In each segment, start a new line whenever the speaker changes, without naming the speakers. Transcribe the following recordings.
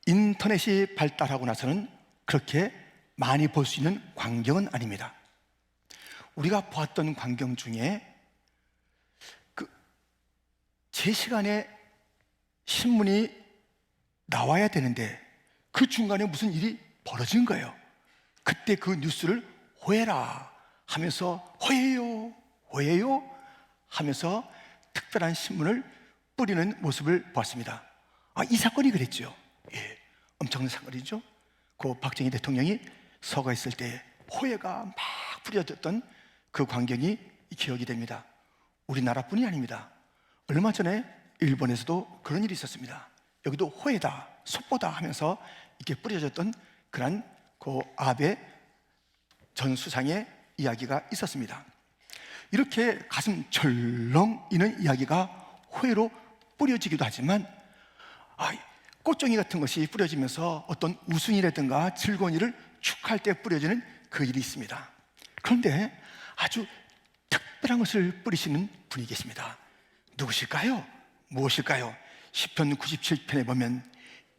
인터넷이 발달하고 나서는 그렇게 많이 볼 수 있는 광경은 아닙니다. 우리가 보았던 광경 중에 제 시간에 신문이 나와야 되는데 그 중간에 무슨 일이 벌어진 거예요. 그때 그 뉴스를 호해라 하면서 호해요 호해요 하면서 특별한 신문을 뿌리는 모습을 보았습니다. 이 사건이 그랬죠. 예, 엄청난 사건이죠. 그 박정희 대통령이 서거 있을 때 호해가 막 뿌려졌던 그 광경이 기억이 됩니다. 우리나라뿐이 아닙니다. 얼마 전에 일본에서도 그런 일이 있었습니다. 여기도 호해다, 속보다 하면서 이렇게 뿌려졌던 그런 그 아베 전 수상의 이야기가 있었습니다. 이렇게 가슴 철렁이는 이야기가 호해로 뿌려지기도 하지만 꽃종이 같은 것이 뿌려지면서 어떤 우승이라든가 즐거운 일을 축하할 때 뿌려지는 그 일이 있습니다. 그런데 아주 특별한 것을 뿌리시는 분이 계십니다. 누구실까요? 무엇일까요? 시편 97편에 보면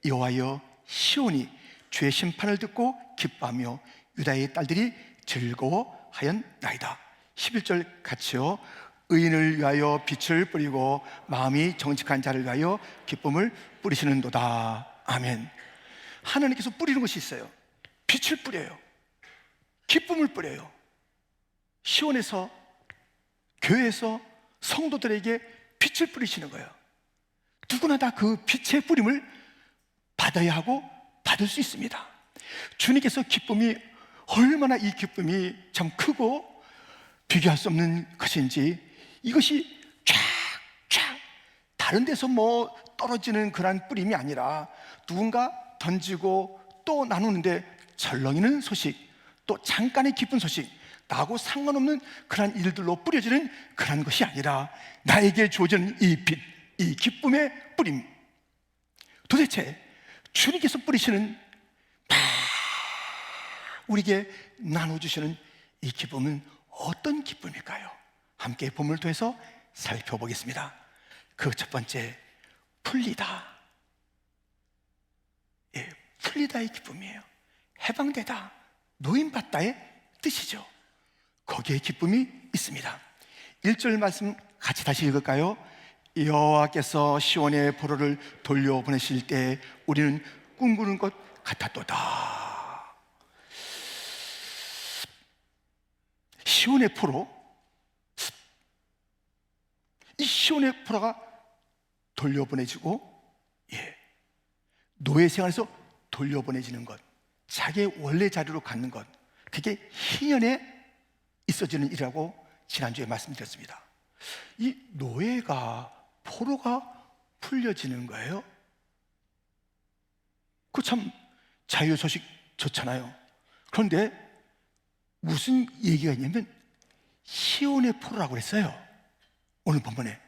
여호와여 시온이 주의 심판을 듣고 기뻐하며 유다의 딸들이 즐거워하였나이다. 11절 같이요. 의인을 위하여 빛을 뿌리고 마음이 정직한 자를 위하여 기쁨을 뿌리시는도다. 아멘. 하나님께서 뿌리는 것이 있어요. 빛을 뿌려요. 기쁨을 뿌려요. 시온에서, 교회에서 성도들에게 빛을 뿌리시는 거예요. 누구나 다 그 빛의 뿌림을 받아야 하고 받을 수 있습니다. 주님께서 기쁨이 얼마나 이 기쁨이 참 크고 비교할 수 없는 것인지, 이것이 쫙쫙 다른 데서 뭐 떨어지는 그런 뿌림이 아니라 누군가 던지고 또 나누는데 철렁이는 소식, 또 잠깐의 기쁜 소식, 나하고 상관없는 그런 일들로 뿌려지는 그런 것이 아니라 나에게 주어지는 이 빛, 이 기쁨의 뿌림, 도대체 주님께서 뿌리시는 우리에게 나눠주시는 이 기쁨은 어떤 기쁨일까요? 함께 본문을 통해서 살펴보겠습니다. 그 첫 번째, 풀리다. 예, 풀리다의 기쁨이에요. 해방되다, 노임받다의 뜻이죠. 거기에 기쁨이 있습니다. 1절 말씀 같이 다시 읽을까요? 여호와께서 시온의 포로를 돌려보내실 때 우리는 꿈꾸는 것 같았도다. 시온의 포로, 이 시온의 포로가 돌려보내지고, 노예 생활에서 돌려보내지는 것, 자기의 원래 자리로 갖는 것, 그게 희년에 있어지는 일이라고 지난주에 말씀드렸습니다. 이 노예가, 포로가 풀려지는 거예요. 그 참 자유 소식 좋잖아요. 그런데 무슨 얘기가 있냐면 시온의 포로라고 그랬어요. 오늘 본문에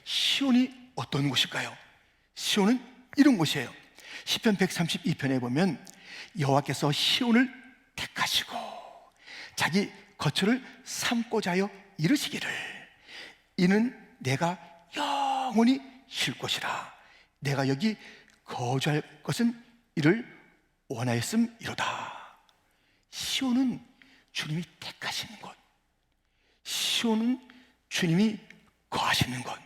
시온이 어떤 곳일까요? 시온은 이런 곳이에요. 시편 132편에 보면 여호와께서 시온을 택하시고 자기 거처를 삼고자 하여 이르시기를 이는 내가 영원히 쉴 곳이라 내가 여기 거주할 것은 이를 원하였음이로다. 시온은 주님이 택하시는 곳, 시온은 주님이 거하시는 곳,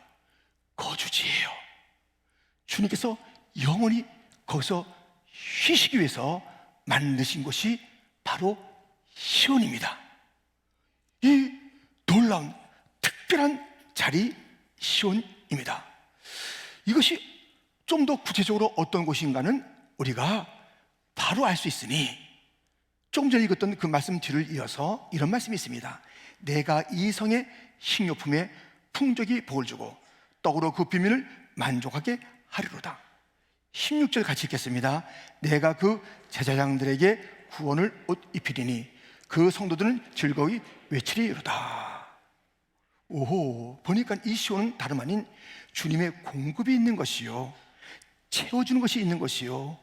거주지예요. 주님께서 영원히 거기서 쉬시기 위해서 만드신 곳이 바로 시온입니다. 이 놀라운 특별한 자리, 시온입니다. 이것이 좀 더 구체적으로 어떤 곳인가는 우리가 바로 알 수 있으니 조금 전에 읽었던 그 말씀 뒤를 이어서 이런 말씀이 있습니다. 내가 이 성의 식료품에 풍족이 복을 주고 떡으로 그 비민을 만족하게 하리로다. 16절 같이 읽겠습니다. 내가 그 제사장들에게 구원을 옷 입히리니 그 성도들은 즐거이 외치리로다. 오호, 보니까 이 시온은 다름 아닌 주님의 공급이 있는 것이요, 채워주는 것이 있는 것이요,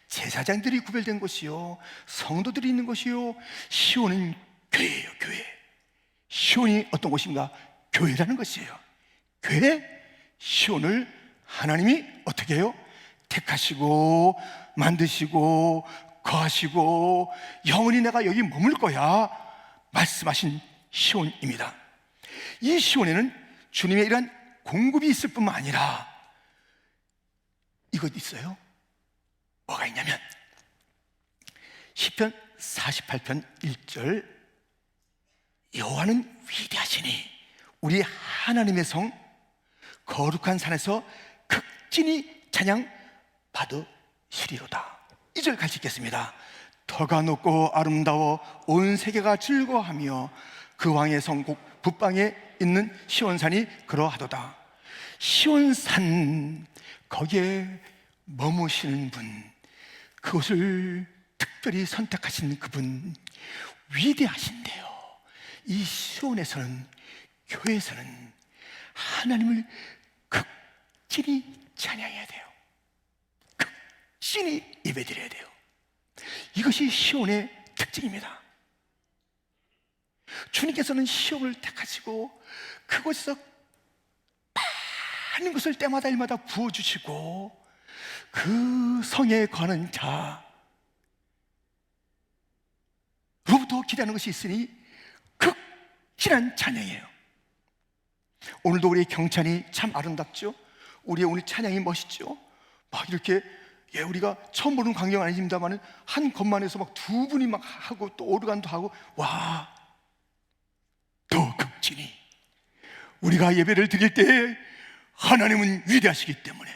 제사장들이 구별된 것이요, 성도들이 있는 것이요. 시온은 교회예요, 교회. 시온이 어떤 곳인가? 교회라는 것이에요. 교회, 시온을 하나님이 어떻게 해요? 택하시고 만드시고 거하시고 영원히 내가 여기 머물 거야 말씀하신 시온입니다. 이 시온에는 주님의 이러한 공급이 있을 뿐만 아니라 이것 있어요. 뭐가 있냐면 시편 48편 1절, 여호와는 위대하시니 우리 하나님의 성 거룩한 산에서 극진히 찬양 받으시리로다. 2절 같이 읽겠습니다. 터가 높고 아름다워 온 세계가 즐거워하며 그 왕의 성국 북방에 있는 시온산이 그러하도다. 시온산, 거기에 머무시는 분, 그곳을 특별히 선택하신 그분 위대하신데요. 이 시온에서는, 교회에서는 하나님을 극진히 찬양해야 돼요. 극진히 예배드려야 돼요. 이것이 시온의 특징입니다. 주님께서는 시온을 택하시고 그곳에서 많은 것을 때마다 일마다 부어주시고 그 성에 거하는 자로부터 기대하는 것이 있으니 극진한 찬양이에요. 오늘도 우리의 경찬이 참 아름답죠. 우리의 오늘 찬양이 멋있죠. 막 이렇게, 우리가 처음 보는 광경 아닙니다만 한 것만해서 막 두 분이 막 하고 또 오르간도 하고, 와, 더 극진히 우리가 예배를 드릴 때 하나님은 위대하시기 때문에,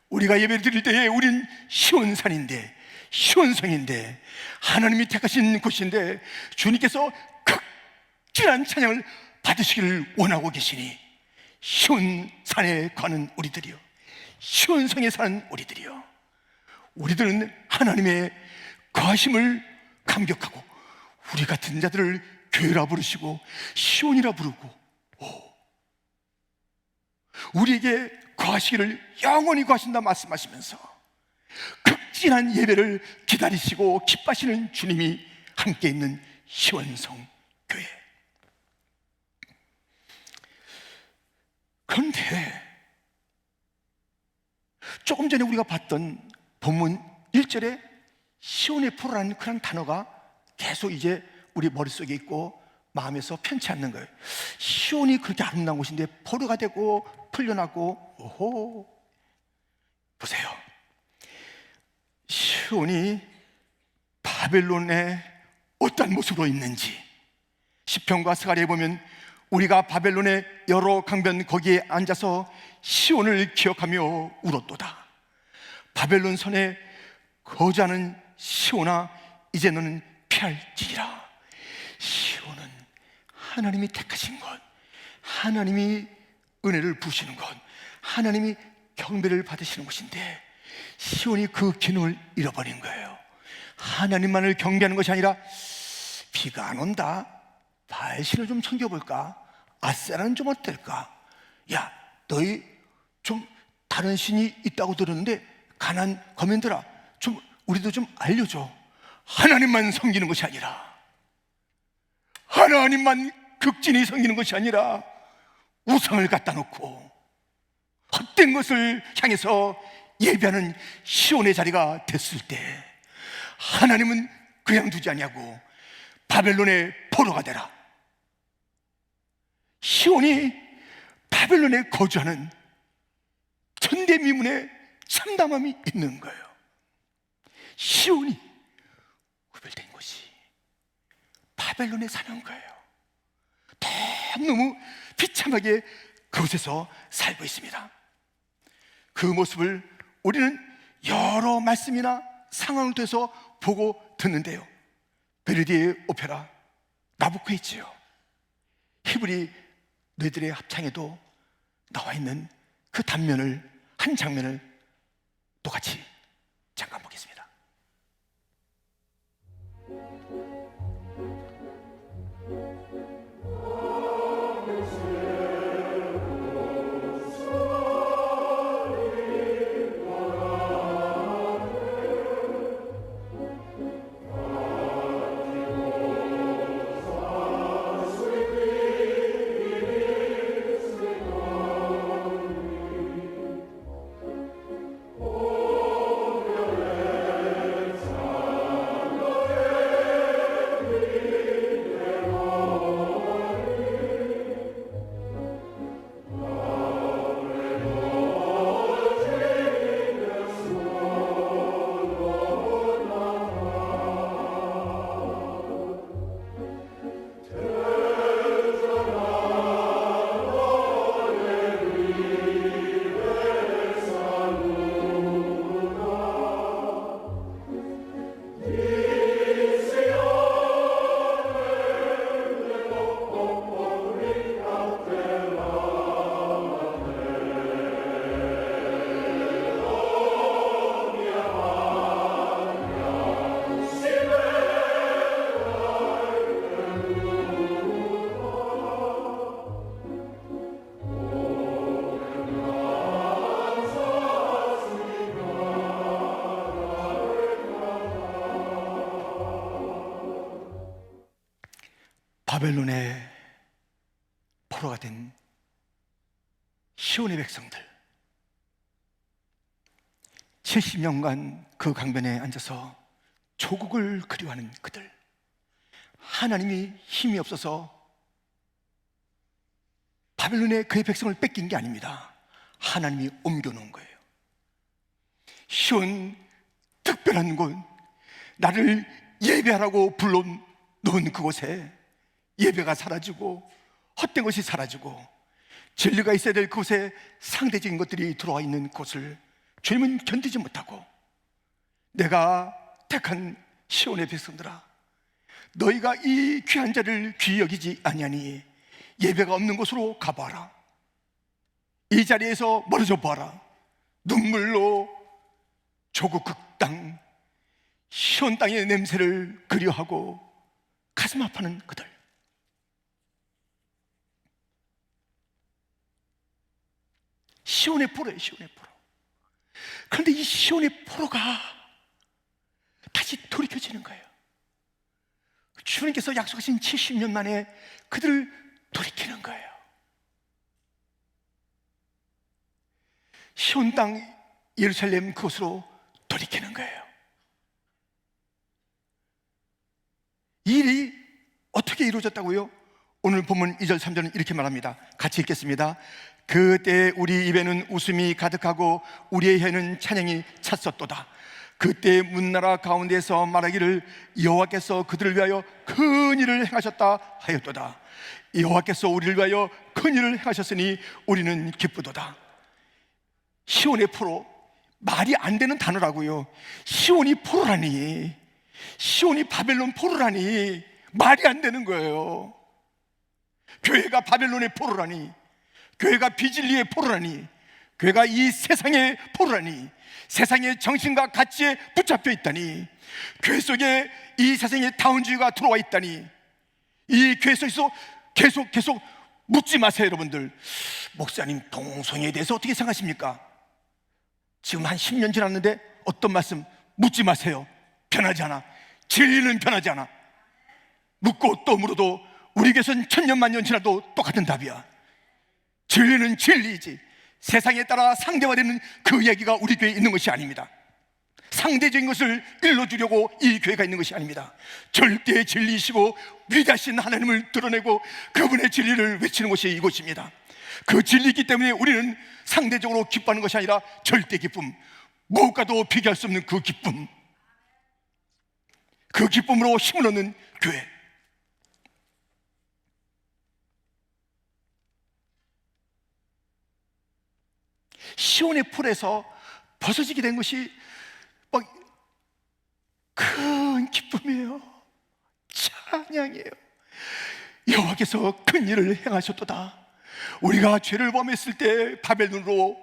우리가 예배를 드릴 때에 우린 시온산인데, 시온성인데, 하나님이 택하신 곳인데 주님께서 극진한 찬양을 받으시기를 원하고 계시니, 시온산에 가는 우리들이요, 시온성에 사는 우리들이요, 우리들은 하나님의 거하심을 감격하고 우리 같은 자들을 교회라 부르시고 시온이라 부르고, 우리에게 거하시기를 영원히 거하신다 말씀하시면서 극진한 예배를 기다리시고 기뻐하시는 주님이 함께 있는 시온성 교회. 그런데 조금 전에 우리가 봤던 본문 1절에 시온의 포로라는 그런 단어가 계속 이제 우리 머릿속에 있고 마음에서 편치 않는 거예요. 시온이 그렇게 아름다운 곳인데 포로가 되고 풀려나고, 오호, 보세요. 시온이 바벨론에 어떤 모습으로 있는지 시편과 스가랴에 보면 우리가 바벨론의 여러 강변 거기에 앉아서 시온을 기억하며 울었도다. 바벨론 선에 거주하는 시온아, 이제 너는 피할지니라. 시온은 하나님이 택하신 것, 하나님이 은혜를 부으시는 것, 하나님이 경배를 받으시는 곳인데 시온이 그 기능을 잃어버린 거예요. 하나님만을 경배하는 것이 아니라, 비가 안 온다, 바알신을 좀 섬겨볼까, 아세라는 좀 어떨까, 야, 너희 좀 다른 신이 있다고 들었는데 가난 거민들아, 좀 우리도 좀 알려줘. 하나님만 섬기는 것이 아니라, 하나님만 극진히 섬기는 것이 아니라 우상을 갖다 놓고 헛된 것을 향해서 예배하는 시온의 자리가 됐을 때 하나님은 그냥 두지 아니하고 바벨론의 포로가 되라. 시온이 바벨론에 거주하는 천대미문의 참담함이 있는 거예요. 시온이 구별된 곳이 바벨론에 사는 거예요. 너무 비참하게 그곳에서 살고 있습니다. 그 모습을 우리는 여러 말씀이나 상황을 통해서 보고 듣는데요, 베르디의 오페라 나부코 있지요. 히브리 뇌들의 합창에도 나와 있는 그 단면을, 한 장면을 똑같이 잠깐 보겠습니다.
Oh
바벨론의 포로가 된 시온의 백성들, 70년간 그 강변에 앉아서 조국을 그리워하는 그들, 하나님이 힘이 없어서 바벨론의 그의 백성을 뺏긴 게 아닙니다. 하나님이 옮겨놓은 거예요. 시온, 특별한 곳, 나를 예배하라고 불러놓은 그곳에 예배가 사라지고 헛된 것이 사라지고 진리가 있어야 될 그곳에 상대적인 것들이 들어와 있는 곳을 주님은 견디지 못하고, 내가 택한 시온의 백성들아, 너희가 이 귀한 자를 귀히 여기지 아니하니 예배가 없는 곳으로 가봐라. 이 자리에서 멀어져 봐라. 눈물로 조국 극땅 시온 땅의 냄새를 그리워하고 가슴 아파하는 그들, 시온의 포로예요. 시온의 포로. 그런데 이 시온의 포로가 다시 돌이켜지는 거예요. 주님께서 약속하신 70년 만에 그들을 돌이키는 거예요. 시온 땅 예루살렘 그곳으로 돌이키는 거예요. 이 일이 어떻게 이루어졌다고요? 오늘 본문 2절 3절은 이렇게 말합니다. 같이 읽겠습니다. 그때 우리 입에는 웃음이 가득하고 우리의 혀에는 찬양이 찼었도다. 그때 문나라 가운데서 말하기를 여호와께서 그들을 위하여 큰 일을 행하셨다 하였도다. 여호와께서 우리를 위하여 큰 일을 행하셨으니 우리는 기쁘도다. 시온의 포로, 말이 안 되는 단어라고요. 시온이 포로라니, 시온이 바벨론 포로라니, 말이 안 되는 거예요. 교회가 바벨론의 포로라니, 교회가 비진리의 포로라니, 교회가 이 세상의 포로라니, 세상의 정신과 가치에 붙잡혀 있다니, 교회 속에 이 세상의 다운주의가 들어와 있다니, 이 교회 속에서 계속 묻지 마세요. 여러분들, 목사님 동성애에 대해서 어떻게 생각하십니까? 지금 한 10년 지났는데 어떤 말씀? 묻지 마세요. 변하지 않아. 진리는 변하지 않아. 묻고 또 물어도 우리 교회는 1000년 만년 지나도 똑같은 답이야. 진리는 진리이지, 세상에 따라 상대화되는 그 얘기가 우리 교회에 있는 것이 아닙니다. 상대적인 것을 일러주려고 이 교회가 있는 것이 아닙니다. 절대의 진리이시고 위대하신 하나님을 드러내고 그분의 진리를 외치는 곳이 이곳입니다. 그 진리이기 때문에 우리는 상대적으로 기뻐하는 것이 아니라 절대 기쁨, 무엇과도 비교할 수 없는 그 기쁨, 그 기쁨으로 힘을 얻는 교회. 시온의 풀에서 벗어지게 된 것이 큰 기쁨이에요. 찬양이에요. 여호와께서 큰 일을 행하셨도다. 우리가 죄를 범했을 때 바벨론으로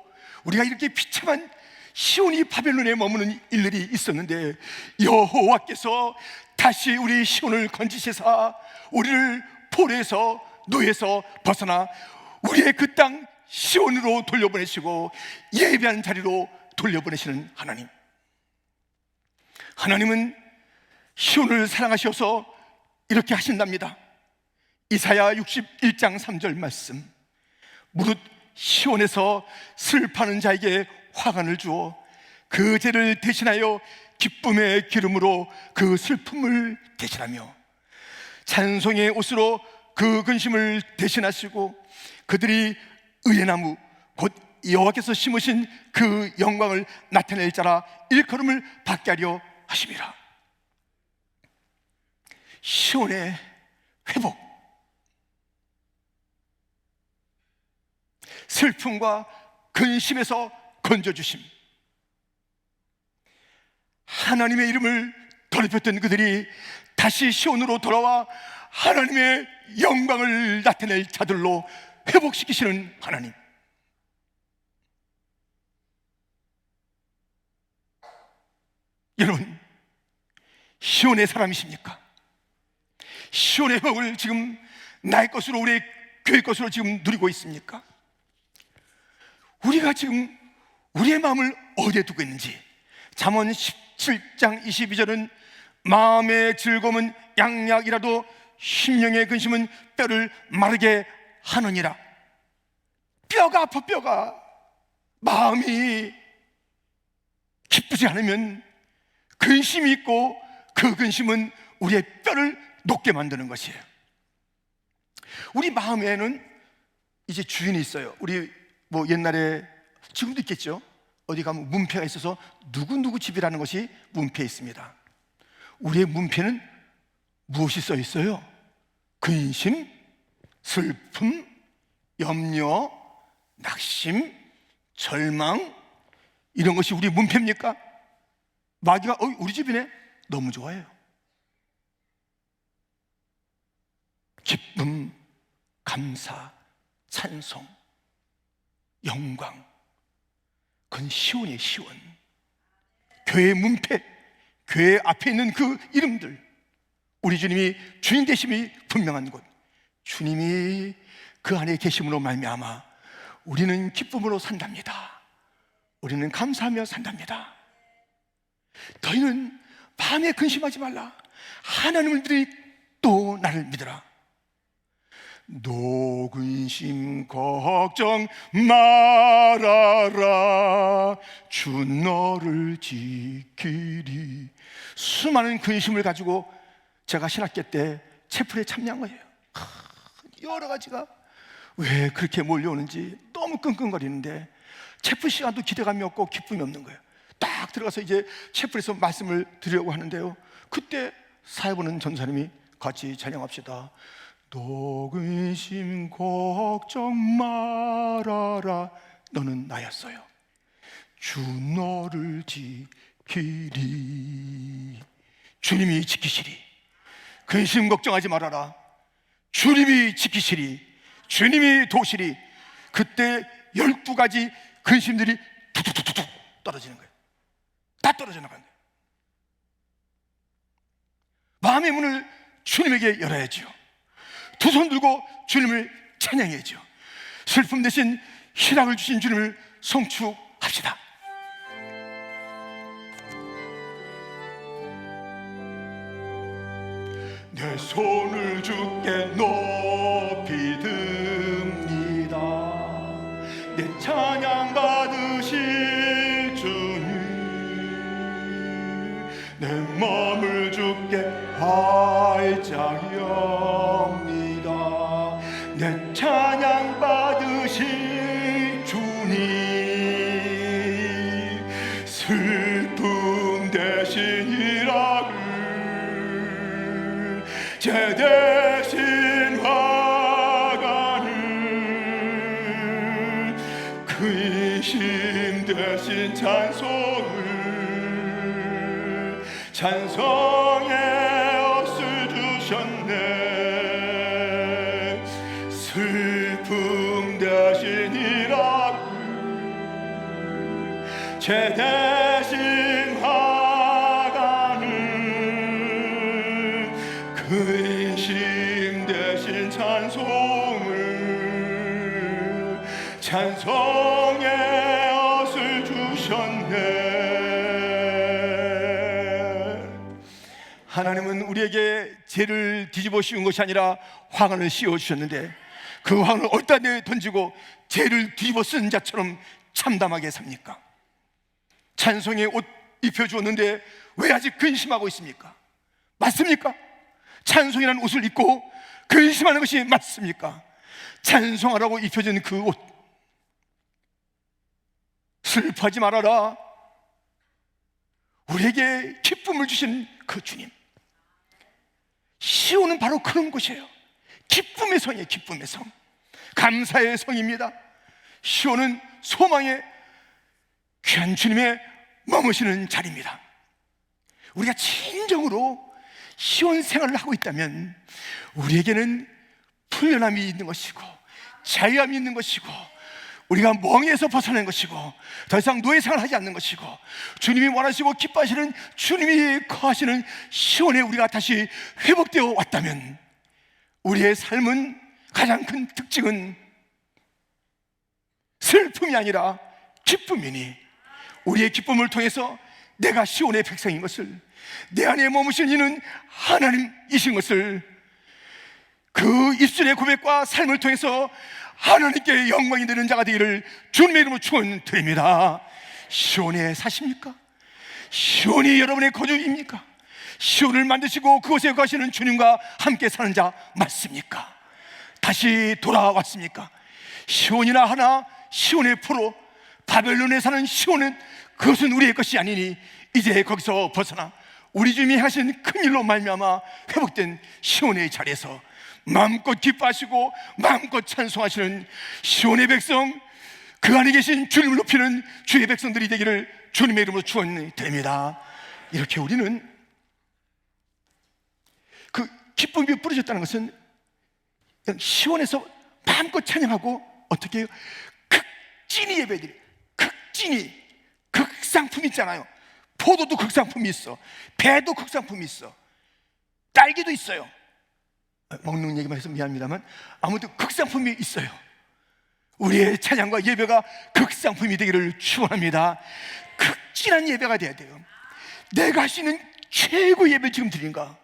우리가 이렇게 비참한 시온이 바벨론에 머무는 일들이 있었는데, 여호와께서 다시 우리 시온을 건지시사 우리를 포로에서 노예에서 벗어나 우리의 그 땅 시온으로 돌려보내시고 예배한 자리로 돌려보내시는 하나님. 하나님은 시온을 사랑하셔서 이렇게 하신답니다. 이사야 61장 3절 말씀. 무릇 시온에서 슬퍼하는 자에게 화관을 주어 그 죄를 대신하여 기쁨의 기름으로 그 슬픔을 대신하며 찬송의 옷으로 그 근심을 대신하시고 그들이 의의 나무 곧 여호와께서 심으신 그 영광을 나타낼 자라 일컬음을 받게 하려 하심이라. 시온의 회복, 슬픔과 근심에서 건져주심, 하나님의 이름을 더럽혔던 그들이 다시 시온으로 돌아와 하나님의 영광을 나타낼 자들로 회복시키시는 하나님. 여러분, 시온의 사람이십니까? 시온의 회복을 지금 나의 것으로, 우리의 교회 것으로 지금 누리고 있습니까? 우리가 지금 우리의 마음을 어디에 두고 있는지. 잠언 17장 22절은 마음의 즐거움은 양약이라도 심령의 근심은 뼈를 마르게 하느니라. 뼈가 아파. 뼈가. 마음이 기쁘지 않으면 근심이 있고, 그 근심은 우리의 뼈를 녹게 만드는 것이에요. 우리 마음에는 이제 주인이 있어요. 우리 옛날에, 지금도 있겠죠. 어디 가면 문패가 있어서 누구누구 집이라는 것이 문패에 있습니다. 우리의 문패는 무엇이 써 있어요? 근심, 슬픔, 염려, 낙심, 절망, 이런 것이 우리 문패입니까? 마귀가 우리 집이네? 너무 좋아해요. 기쁨, 감사, 찬송, 영광, 그건 시온이에요. 시온. 교회의 문패, 교회 앞에 있는 그 이름들, 우리 주님이 주인 되심이 분명한 곳, 주님이 그 안에 계심으로 말미암아 우리는 기쁨으로 산답니다. 우리는 감사하며 산답니다. 너희는 밤에 근심하지 말라. 하나님을 믿으니 또 나를 믿으라. 노근심 걱정 말아라. 주 너를 지키리. 수많은 근심을 가지고 제가 신학교 때 채플에 참여한 거예요. 여러 가지가 왜 그렇게 몰려오는지 너무 끙끙거리는데 채플 시간도 기대감이 없고 기쁨이 없는 거예요. 딱 들어가서 이제 채플에서 말씀을 드리려고 하는데요, 그때 사회 보는 전사님이 같이 찬양합시다. 노근심 걱정 말아라. 너는 나였어요. 주 너를 지키리. 주님이 지키시리. 근심 걱정하지 말아라. 주님이 지키시리. 주님이 도시리. 그때 12가지 근심들이 툭툭툭툭 떨어지는 거예요. 다 떨어져 나간 거예요. 마음의 문을 주님에게 열어야지요. 두 손 들고 주님을 찬양해야죠. 슬픔 대신 희락을 주신 주님을 송축합시다. 내 손을 주께 높이 듭니다. 내 찬양 받으실 주님, 내 마음을 주께 활짝 엽니다. 내 찬양 받으실 주님, 슬픔 대신 희락을, 제 대신 화가를, 근심 대신 찬송을, 찬송의 옷을 주셨네. 슬픔 대신 희락을, 제 대신 화가는, 근심 대신 찬송을, 찬송의 옷을 주셨네. 하나님은 우리에게 죄를 뒤집어 씌운 것이 아니라 화관을 씌워주셨는데, 그 화관을 어디다 던지고 죄를 뒤집어 쓴 자처럼 참담하게 삽니까? 찬송의 옷 입혀주었는데 왜 아직 근심하고 있습니까? 맞습니까? 찬송이라는 옷을 입고 근심하는 것이 맞습니까? 찬송하라고 입혀진 그 옷, 슬퍼하지 말아라. 우리에게 기쁨을 주신 그 주님, 시온은 바로 그런 곳이에요. 기쁨의 성이에요. 기쁨의 성, 감사의 성입니다. 시온은 소망의 귀한 주님의 머무시는 자리입니다. 우리가 진정으로 시온 생활을 하고 있다면 우리에게는 풀려남이 있는 것이고 자유함이 있는 것이고, 우리가 멍에서 벗어난 것이고 더 이상 노예 생활을 하지 않는 것이고, 주님이 원하시고 기뻐하시는 주님이 거하시는 시온에 우리가 다시 회복되어 왔다면, 우리의 삶은 가장 큰 특징은 슬픔이 아니라 기쁨이니, 우리의 기쁨을 통해서 내가 시온의 백성인 것을, 내 안에 머무신 이는 하나님이신 것을, 그 입술의 고백과 삶을 통해서 하나님께 영광이 되는 자가 되기를 주님의 이름으로 축원드립니다. 시온에 사십니까? 시온이 여러분의 거주입니까? 시온을 만드시고 그곳에 가시는 주님과 함께 사는 자 맞습니까? 다시 돌아왔습니까? 시온이나 하나, 시온의 포로, 바벨론에 사는 시온은 그것은 우리의 것이 아니니 이제 거기서 벗어나 우리 주님이 하신 큰 일로 말미암아 회복된 시온의 자리에서 마음껏 기뻐하시고 마음껏 찬송하시는 시온의 백성, 그 안에 계신 주님을 높이는 주의 백성들이 되기를 주님의 이름으로 축원드립니다. 이렇게 우리는 그 기쁨이 뿌려졌다는 것은 시온에서 마음껏 찬양하고 어떻게 해요? 극진히 예배드려. 극진히 극상품 있잖아요. 포도도 극상품이 있어, 배도 극상품이 있어, 딸기도 있어요. 먹는 얘기만 해서 미안합니다만 아무튼 극상품이 있어요. 우리의 찬양과 예배가 극상품이 되기를 축원합니다. 극진한 예배가 돼야 돼요. 내가 할 수 있는 최고의 예배 지금 드린가?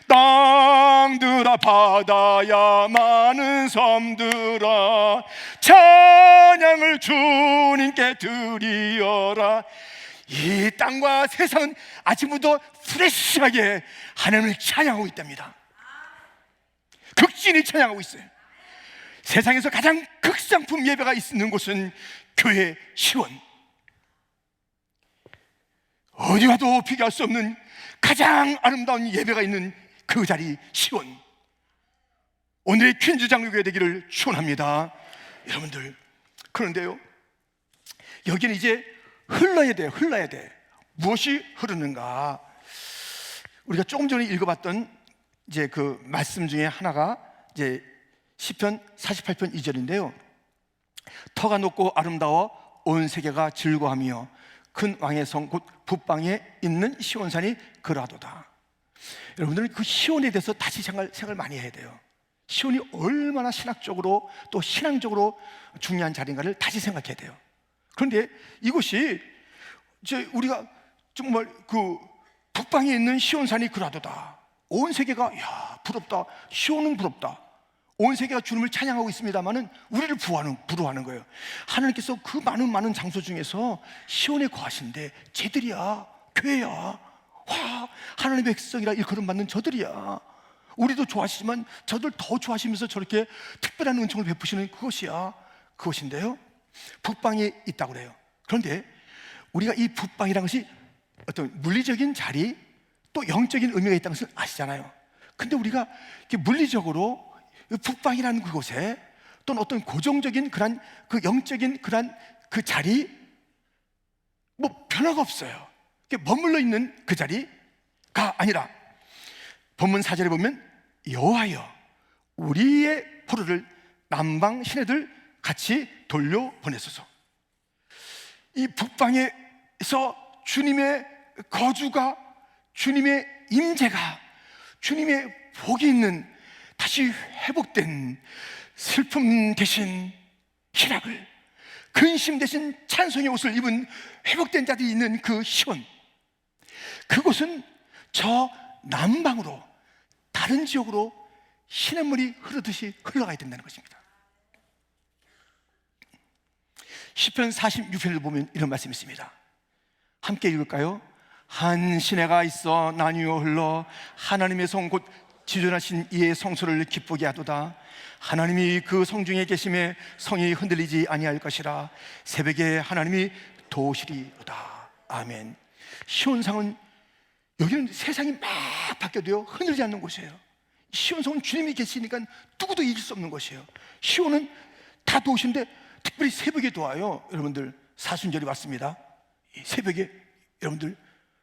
땅들아 바다야 많은 섬들아 찬양을 주님께 드리어라. 이 땅과 세상은 아침부터 프레시하게 하나님을 찬양하고 있답니다. 극진히 찬양하고 있어요. 세상에서 가장 극상품 예배가 있는 곳은 교회 시온. 어디 가도 비교할 수 없는 가장 아름다운 예배가 있는 그 자리 시온. 오늘의 퀸즈 장로교회 되기를 축원합니다. 여러분들, 그런데요, 여기는 이제 흘러야 돼요. 흘러야 돼. 무엇이 흐르는가? 우리가 조금 전에 읽어봤던 이제 그 말씀 중에 하나가 이제 시편 48편 2절인데요. 터가 높고 아름다워 온 세계가 즐거워하며 큰 왕의 성 곧 북방에 있는 시온산이 그라도다. 여러분들은 그 시온에 대해서 다시 생각을 많이 해야 돼요. 시온이 얼마나 신학적으로 또 신앙적으로 중요한 자리인가를 다시 생각해야 돼요. 그런데 이곳이 이제 우리가 정말 그 북방에 있는 시온산이 그라도다. 온 세계가 야 부럽다. 시온은 부럽다. 온 세계가 주님을 찬양하고 있습니다만은 우리를 부러워하는 거예요. 하나님께서 그 많은 장소 중에서 시온에 거하신데 쟤들이야, 교회야. 와, 하나님의 백성이라 일컬음 받는 저들이야. 우리도 좋아하시지만 저들 더 좋아하시면서 저렇게 특별한 은총을 베푸시는 그것인데요, 북방에 있다고 그래요. 그런데 우리가 이 북방이라는 것이 어떤 물리적인 자리 또 영적인 의미가 있다는 것을 아시잖아요. 근데 우리가 이렇게 물리적으로 북방이라는 그곳에 또는 어떤 고정적인 그런 그 영적인 그런 그 자리 뭐 변화가 없어요. 머물러 있는 그 자리가 아니라 본문 4절에 보면 여호와여 우리의 포로를 남방 시내들 같이 돌려보내소서. 이 북방에서 주님의 거주가, 주님의 임재가, 주님의 복이 있는 다시 회복된 슬픔 대신 희락을, 근심 대신 찬송의 옷을 입은 회복된 자들이 있는 그 시온, 그곳은 저 남방으로 다른 지역으로 시냇물이 흐르듯이 흘러가야 된다는 것입니다. 시편 46편을 보면 이런 말씀이 있습니다. 함께 읽을까요? 한 시내가 있어 나뉘어 흘러 하나님의 성 곧 지존하신 이의 성소를 기쁘게 하도다. 하나님이 그 성중에 계심에 성이 흔들리지 아니할 것이라. 새벽에 하나님이 도우시리로다. 아멘. 시온성은, 여기는 세상이 막 바뀌어도요 흔들리지 않는 곳이에요. 시온성은 주님이 계시니까 누구도 이길 수 없는 곳이에요. 시온은 다 도우시는데 특별히 새벽에 도와요. 여러분들, 사순절이 왔습니다. 새벽에 여러분들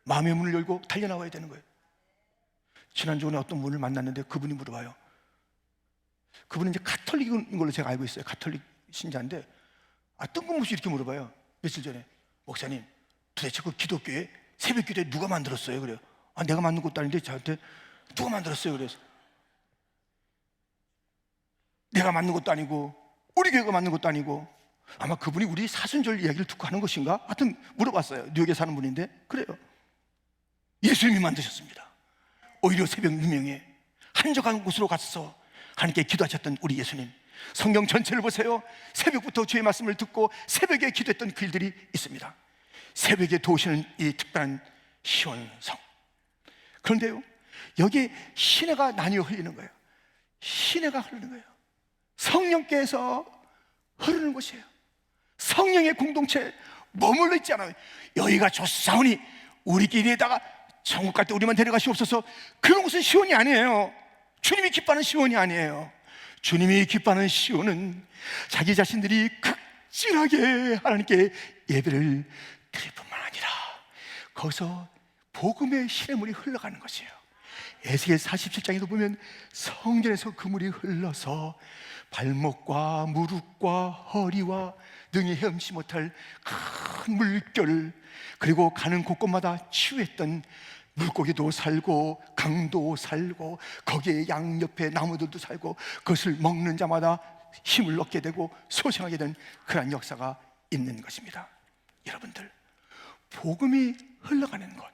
마음의 문을 열고 달려나와야 되는 거예요. 지난주에 어떤 분을 만났는데 그분이 물어봐요. 그분은 이제 가톨릭인 걸로 제가 알고 있어요. 가톨릭 신자인데 뜬금없이 이렇게 물어봐요. 며칠 전에, 목사님 도대체 그 기독교에 새벽 기도에 누가 만들었어요? 그래요. 내가 만든 것도 아닌데 저한테 누가 만들었어요? 그래서 내가 만든 것도 아니고 우리 교회가 만든 것도 아니고 아마 그분이 우리 사순절 이야기를 듣고 하는 것인가? 하여튼 물어봤어요. 뉴욕에 사는 분인데 그래요. 예수님이 만드셨습니다. 오히려 새벽 유명에 한적한 곳으로 가서 하나님께 기도하셨던 우리 예수님, 성경 전체를 보세요. 새벽부터 주의 말씀을 듣고 새벽에 기도했던 그 일들이 있습니다. 새벽에 도우시는 이 특별한 시온성. 그런데요, 여기에 시내가 나뉘어 흘리는 거예요. 시내가 흐르는 거예요. 성령께서 흐르는 곳이에요. 성령의 공동체에 머물러 있지 않아요. 여기가 좋사오니 우리끼리에다가 천국 갈 때 우리만 데려가시옵소서. 그런 곳은 시온이 아니에요. 주님이 기뻐하는 시온이 아니에요. 주님이 기뻐하는 시온은 자기 자신들이 극진하게 하나님께 예배를 드릴 뿐만 아니라 거기서 복음의 시냇물이 흘러가는 것이에요. 에스겔 47장에도 보면 성전에서 그 물이 흘러서 발목과 무릎과 허리와 등에 헤엄치 못할 큰 물결, 그리고 가는 곳곳마다 치유했던 물고기도 살고 강도 살고 거기에 양옆에 나무들도 살고 그것을 먹는 자마다 힘을 얻게 되고 소생하게 된 그런 역사가 있는 것입니다. 여러분들, 복음이 흘러가는 것,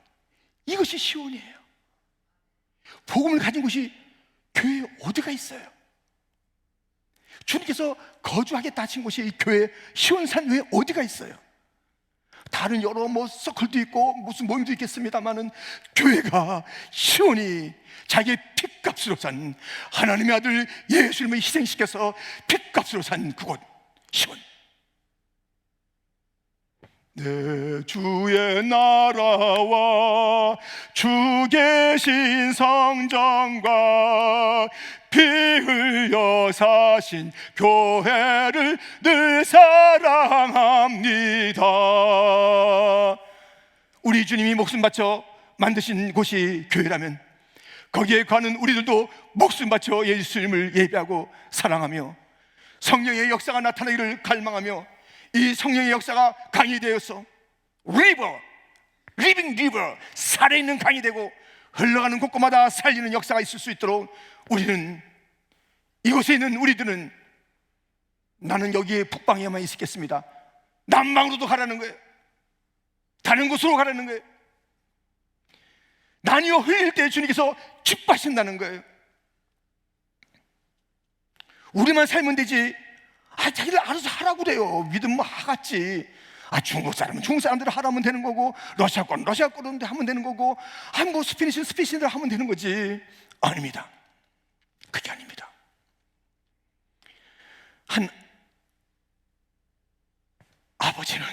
이것이 시온이에요. 복음을 가진 곳이 교회에 어디가 있어요? 주님께서 거주하겠다 하신 곳이 이 교회 시온산 외에 어디가 있어요? 다른 여러 서클도 있고 무슨 모임도 있겠습니다만은 교회가 시온이 자기의 핏값으로 산 하나님의 아들 예수님을 희생시켜서 핏값으로 산 그곳 시온. 내 주의 나라와 주 계신 성전과 피 흘려 사신 교회를 늘 사랑합니다. 우리 주님이 목숨 바쳐 만드신 곳이 교회라면 거기에 가는 우리들도 목숨 바쳐 예수님을 예배하고 사랑하며 성령의 역사가 나타나기를 갈망하며 이 성령의 역사가 강이 되어서 리버, 리빙 리버, 살아있는 강이 되고 흘러가는 곳곳마다 살리는 역사가 있을 수 있도록 우리는, 이곳에 있는 우리들은, 나는 여기에 북방에만 있겠습니다, 남방으로도 가라는 거예요. 다른 곳으로 가라는 거예요. 나뉘어 흘릴 때 주님께서 기뻐하신다는 거예요. 우리만 살면 되지, 자기들 알아서 하라고 그래요. 믿으면 하겠지. 중국 사람은 중국 사람대로 하라면 되는 거고, 러시아 거는 러시아 거로 하면 되는 거고, 스페니시는 스페니시대로 하면 되는 거지. 아닙니다. 그게 아닙니다. 한 아버지는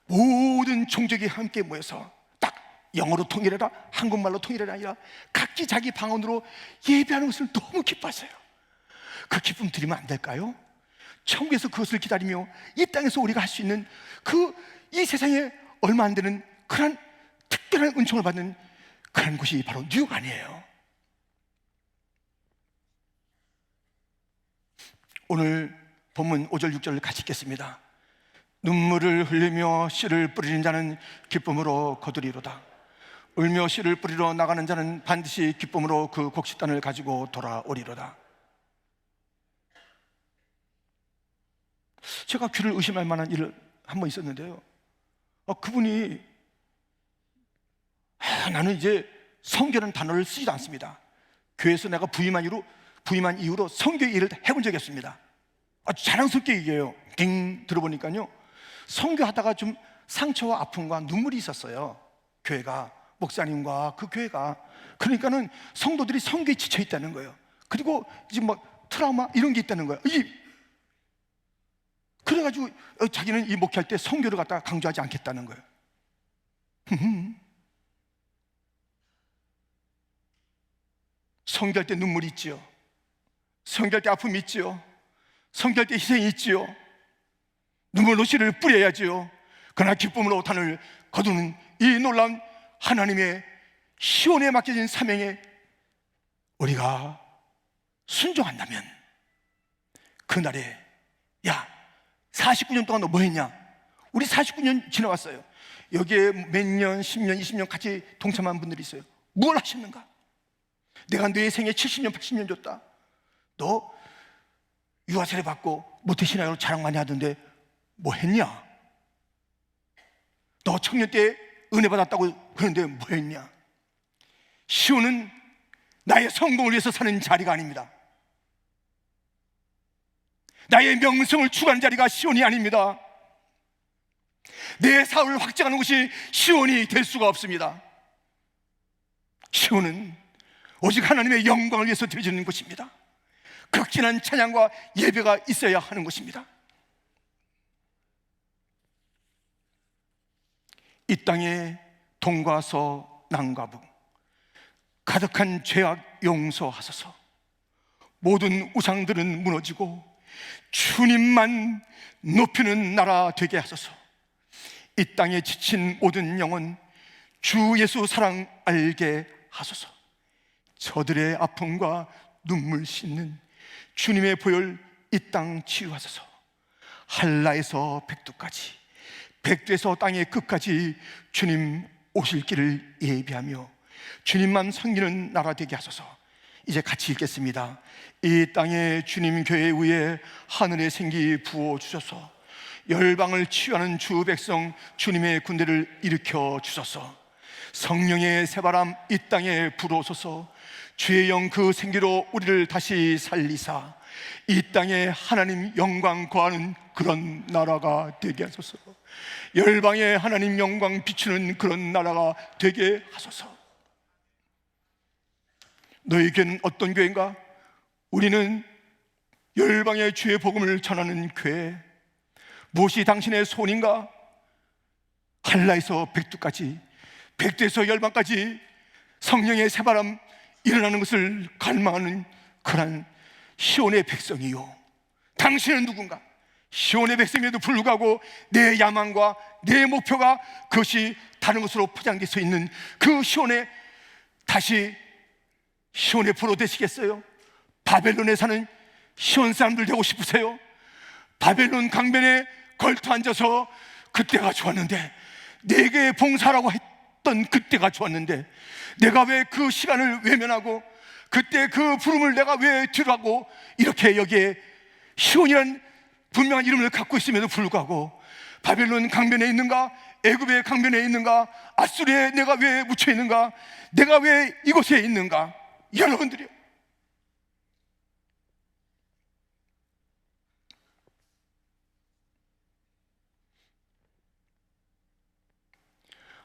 모든 종족이 함께 모여서 딱 영어로 통일해라, 한국말로 통일해라 아니라 각기 자기 방언으로 예배하는 것을 너무 기뻐하세요. 그 기쁨 드리면 안 될까요? 천국에서 그것을 기다리며 이 땅에서 우리가 할 수 있는 이 세상에 얼마 안 되는 그런 특별한 은총을 받는 그런 곳이 바로 뉴욕 아니에요. 오늘 본문 5절 6절을 같이 읽겠습니다. 눈물을 흘리며 씨를 뿌리는 자는 기쁨으로 거두리로다. 울며 씨를 뿌리러 나가는 자는 반드시 기쁨으로 그 곡식단을 가지고 돌아오리로다. 제가 귀를 의심할 만한 일을 한 번 있었는데요. 그분이 나는 이제 성교라는 단어를 쓰지도 않습니다. 교회에서 내가 부임한 이후로 성교 일을 해본 적이 없습니다. 아주 자랑스럽게 얘기해요. 들어보니까요, 성교하다가 좀 상처와 아픔과 눈물이 있었어요. 교회가, 목사님과 그 교회가. 그러니까는 성도들이 성교에 지쳐 있다는 거예요. 그리고 이제 트라우마 이런 게 있다는 거예요. 그래가지고 자기는 이 목회할 때 성교를 갖다가 강조하지 않겠다는 거예요. 성교할 때 눈물이 있지요. 성교할 때 아픔이 있지요. 성교할 때 희생이 있지요. 눈물로 씨를 뿌려야지요. 그러나 기쁨으로 단을 거두는 이 놀라운 하나님의 시온에 맡겨진 사명에 우리가 순종한다면 그날에 49년 동안 너 뭐 했냐? 우리 49년 지나왔어요. 여기에 몇 년, 10년, 20년 같이 동참한 분들이 있어요. 뭘 하셨는가? 내가 내 생에 70년, 80년 줬다. 너 유아 세례 받고 모태신앙으로 자랑 많이 하던데 뭐 했냐? 너 청년 때 은혜 받았다고 그러는데 뭐 했냐? 시온은 나의 성공을 위해서 사는 자리가 아닙니다. 나의 명성을 추구하는 자리가 시온이 아닙니다. 내 사업을 확장하는 곳이 시온이 될 수가 없습니다. 시온은 오직 하나님의 영광을 위해서 드려지는 것입니다. 극진한 찬양과 예배가 있어야 하는 것입니다. 이 땅에 동과 서 남과 북 가득한 죄악 용서하소서. 모든 우상들은 무너지고 주님만 높이는 나라 되게 하소서. 이 땅에 지친 모든 영혼 주 예수 사랑 알게 하소서. 저들의 아픔과 눈물 씻는 주님의 보혈 이 땅 치유하소서. 한라에서 백두까지, 백두에서 땅의 끝까지 주님 오실 길을 예비하며 주님만 섬기는 나라 되게 하소서. 이제 같이 읽겠습니다. 이 땅에 주님 교회 위에 하늘의 생기 부어 주셔서 열방을 치유하는 주 백성 주님의 군대를 일으켜 주소서. 성령의 새바람 이 땅에 불어오소서. 주의 영 그 생기로 우리를 다시 살리사 이 땅에 하나님 영광 거하는 그런 나라가 되게 하소서. 열방에 하나님 영광 비추는 그런 나라가 되게 하소서. 너희 교회는 어떤 교회인가? 우리는 열방의 주의 복음을 전하는 교회. 무엇이 당신의 소원인가? 한라에서 백두까지, 백두에서 열방까지 성령의 새바람 일어나는 것을 갈망하는 그런 시온의 백성이요. 당신은 누군가? 시온의 백성에도 불구하고 내 야망과 내 목표가 그것이 다른 것으로 포장되어 있는 그 시온에 다시 시온의 포로 되시겠어요? 바벨론에 사는 시온 사람들 되고 싶으세요? 바벨론 강변에 걸터 앉아서 그때가 좋았는데, 내게 봉사라고 했던 그때가 좋았는데 내가 왜 그 시간을 외면하고 그때 그 부름을 내가 왜 뒤로하고 이렇게 여기에 시온이라는 분명한 이름을 갖고 있음에도 불구하고 바벨론 강변에 있는가? 애굽의 강변에 있는가? 아수리에 내가 왜 묻혀 있는가? 내가 왜 이곳에 있는가? 여러분들이요,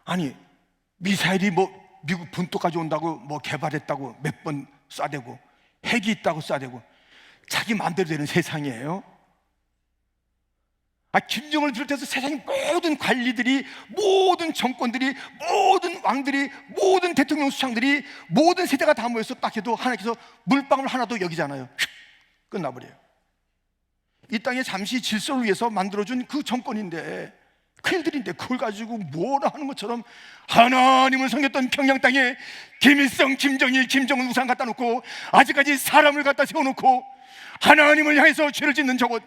아니 미사일이 미국 본토까지 온다고 개발했다고 몇 번 쏴대고 핵이 있다고 쏴대고 자기 마음대로 되는 세상이에요. 김정을 비롯해서 세상의 모든 관리들이, 모든 정권들이, 모든 왕들이, 모든 대통령 수장들이, 모든 세대가 다 모여서 딱 해도 하나님께서 물방울 하나도 여기잖아요. 휙 끝나버려요. 이 땅에 잠시 질서를 위해서 만들어준 그 정권인데, 그 일들인데 그걸 가지고 뭐라 하는 것처럼 하나님을 섬겼던 평양 땅에 김일성, 김정일, 김정은 우상 갖다 놓고 아직까지 사람을 갖다 세워놓고 하나님을 향해서 죄를 짓는 저것,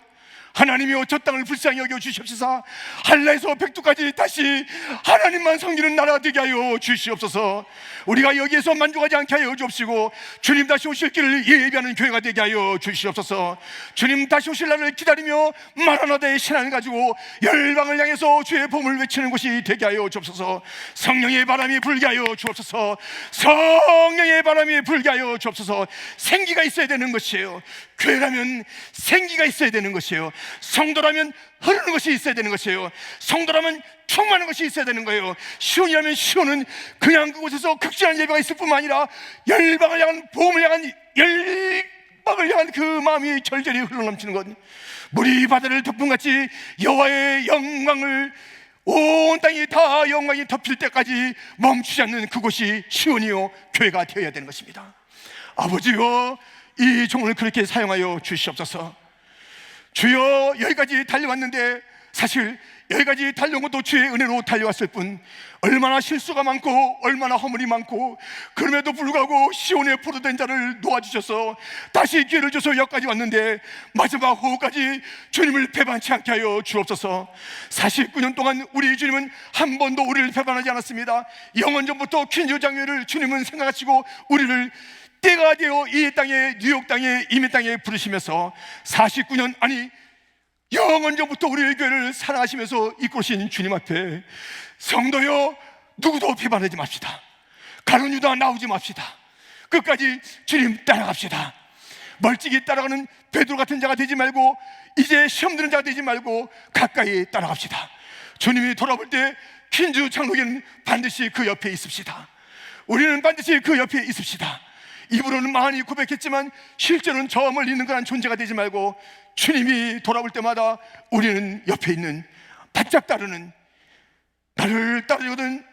하나님이여 저 땅을 불쌍히 여겨 주시옵소서. 한라에서 백두까지 다시 하나님만 섬기는 나라 되게 하여 주시옵소서. 우리가 여기에서 만족하지 않게 하여 주옵시고 주님 다시 오실 길을 예비하는 교회가 되게 하여 주시옵소서. 주님 다시 오실 날을 기다리며 마라나다의 신앙을 가지고 열방을 향해서 주의 복음을 외치는 곳이 되게 하여 주옵소서. 성령의 바람이 불게 하여 주옵소서. 성령의 바람이 불게 하여 주옵소서. 생기가 있어야 되는 것이에요. 교회라면 생기가 있어야 되는 것이에요. 성도라면 흐르는 것이 있어야 되는 것이에요. 성도라면 충만한 것이 있어야 되는 거예요. 시온이라면 시온은 그냥 그곳에서 극진한 예배가 있을 뿐만 아니라 열방을 향한, 복음을 향한, 열방을 향한 그 마음이 절절히 흘러넘치는 것, 물이 바다를 덮음같이 여호와의 영광을 온 땅이 다 영광이 덮일 때까지 멈추지 않는 그곳이 시온이요 교회가 되어야 되는 것입니다. 아버지요, 이 종을 그렇게 사용하여 주시옵소서. 주여, 여기까지 달려왔는데 사실 여기까지 달려온 것도 주의 은혜로 달려왔을 뿐 얼마나 실수가 많고 얼마나 허물이 많고, 그럼에도 불구하고 시온의 포로된 자를 놓아주셔서 다시 기회를 줘서 여기까지 왔는데 마지막 호흡까지 주님을 배반치 않게 하여 주옵소서. 49년 동안 우리 주님은 한 번도 우리를 배반하지 않았습니다. 영원전부터 퀸즈 장로를 주님은 생각하시고 우리를 때가 되어 이 땅에, 뉴욕 땅에, 이민 땅에 부르시면서 49년, 아니 영원전부터 우리의 교회를 사랑하시면서 이끄신 주님 앞에 성도여, 누구도 비판하지 맙시다. 가룟 유다 나오지 맙시다. 끝까지 주님 따라갑시다. 멀찍이 따라가는 베드로 같은 자가 되지 말고 이제 시험 드는 자가 되지 말고 가까이 따라갑시다. 주님이 돌아볼 때 퀸즈 장로교는 반드시 그 옆에 있읍시다. 우리는 반드시 그 옆에 있읍시다. 입으로는 많이 고백했지만 실제로는 저 멀리 있는 그런 존재가 되지 말고 주님이 돌아볼 때마다 우리는 옆에 있는 바짝 따르는, 나를 따르거든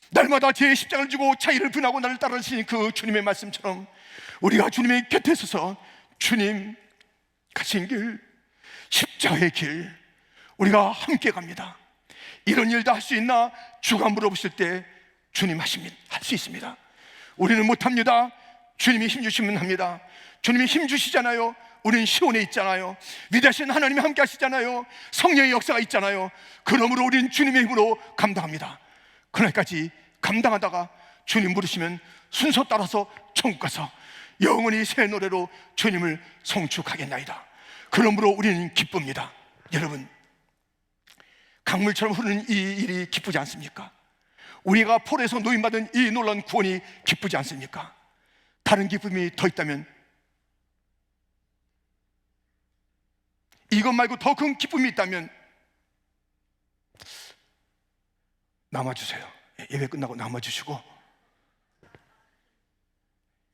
날마다 제 십자가를 지고 자기를 분하고 나를 따르시는 그 주님의 말씀처럼 우리가 주님의 곁에 서서 주님 가신 길, 십자가의 길 우리가 함께 갑니다. 이런 일도 할 수 있나? 주가 물어보실 때 주님 하시면 할 수 있습니다. 우리는 못합니다. 주님이 힘주시면 합니다. 주님이 힘주시잖아요. 우리는 시온에 있잖아요. 위대하신 하나님이 함께 하시잖아요. 성령의 역사가 있잖아요. 그러므로 우리는 주님의 힘으로 감당합니다. 그날까지 감당하다가 주님 부르시면 순서 따라서 천국 가서 영원히 새 노래로 주님을 송축하겠나이다. 그러므로 우리는 기쁩니다. 여러분, 강물처럼 흐르는 이 일이 기쁘지 않습니까? 우리가 폴에서 노임받은 이 놀라운 구원이 기쁘지 않습니까? 다른 기쁨이 더 있다면, 이것 말고 더 큰 기쁨이 있다면 남아주세요. 예배 끝나고 남아주시고,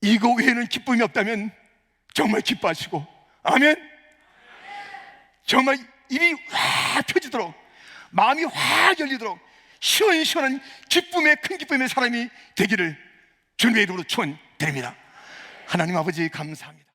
이거 외에는 기쁨이 없다면 정말 기뻐하시고, 아멘. 정말 입이 확 펴지도록, 마음이 확 열리도록 시원시원한 기쁨의, 큰 기쁨의 사람이 되기를 주님의 이름으로 축원드립니다. 하나님 아버지 감사합니다.